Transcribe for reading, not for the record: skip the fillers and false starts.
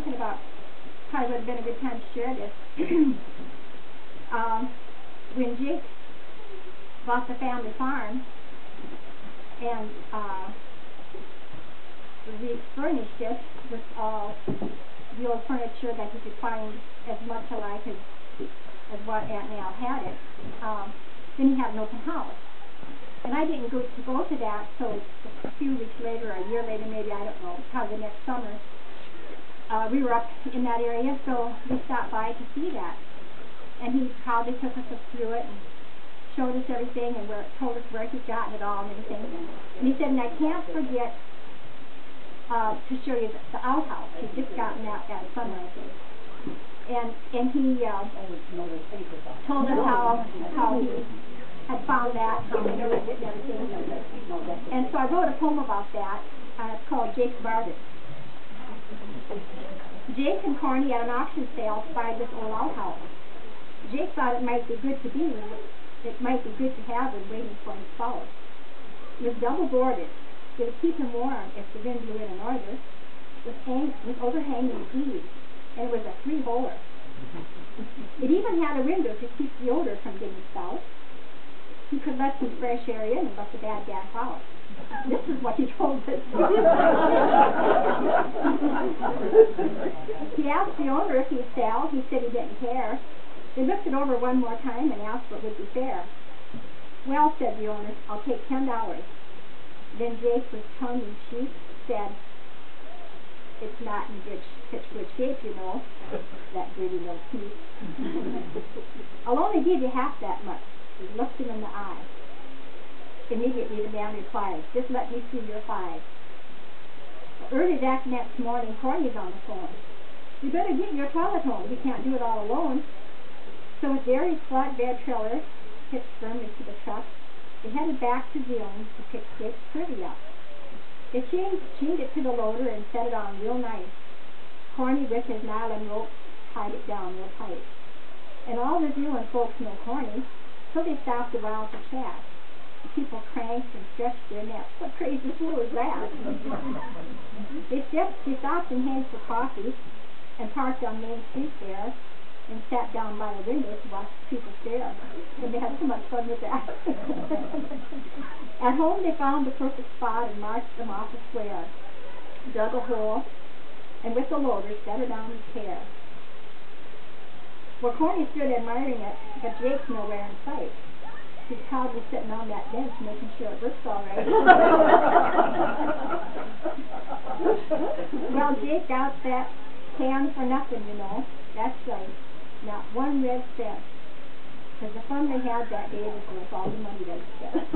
thinking about how it would have been a good time to share this. When Jake bought the family farm and refurnished it with all the old furniture that he could find as much alike as what Aunt Nell had it, then he had an open house. And I didn't go to that till a few weeks later, or a year later maybe, I don't know, probably the next summer. We were up in that area, so we stopped by to see that. And he proudly took us up through it and showed us everything and told us where he'd gotten it all and everything. And he said, and I can't forget to show you the outhouse. He'd just gotten that summer, I think. And he told us how he had found that, how he lived it and everything. And so I wrote a poem about that. It's called Jake's Bargain. Jake and Corny at an auction sale spied this old outhouse. Jake thought it might be good to have when waiting for his spouse. It was double boarded. It would keep him warm if the wind blew in a norther, with overhanging eaves, and it was a three-holer. It even had a window to keep the odor from getting south. He could let some fresh air in and let the bad gas out. This is what he told us. He asked the owner if he'd sell. He said he didn't care. They looked it over one more time and asked what would be fair. Well, said the owner, I'll take $10. Then Jake, with tongue in cheek, said, it's not in such good shape, you know, that greedy little sneak. I'll only give you half that much. He looked him in the eye. Immediately the man replied, just let me see your five. Early that next morning, Corny's on the phone. You better get your toilet home. You can't do it all alone. So with Gary's flatbed trailer hitched firmly to the truck, they headed back to Zealand to pick Jake's privy up. They chained it to the loader and set it on real nice. Corny, with his nylon rope, tied it down real tight. And all the Zealand folks know Corny, so they stopped a while to chat. The people cranked and stretched their necks. What crazy fool is that? They stopped in Haines for coffee and parked on Main Street there and sat down by a window to watch the people stare. And they had so much fun with that. At home they found the perfect spot and marched them off the square, dug a hole, and with the loader set her down with care. Well, Corny stood admiring it, but Jake's nowhere in sight. He's proudly sitting on that bench making sure it works all right. Well, Jake got that can for nothing, you know. That's right. Not one red cent. Because the fun they had that day was worth all the money they spent.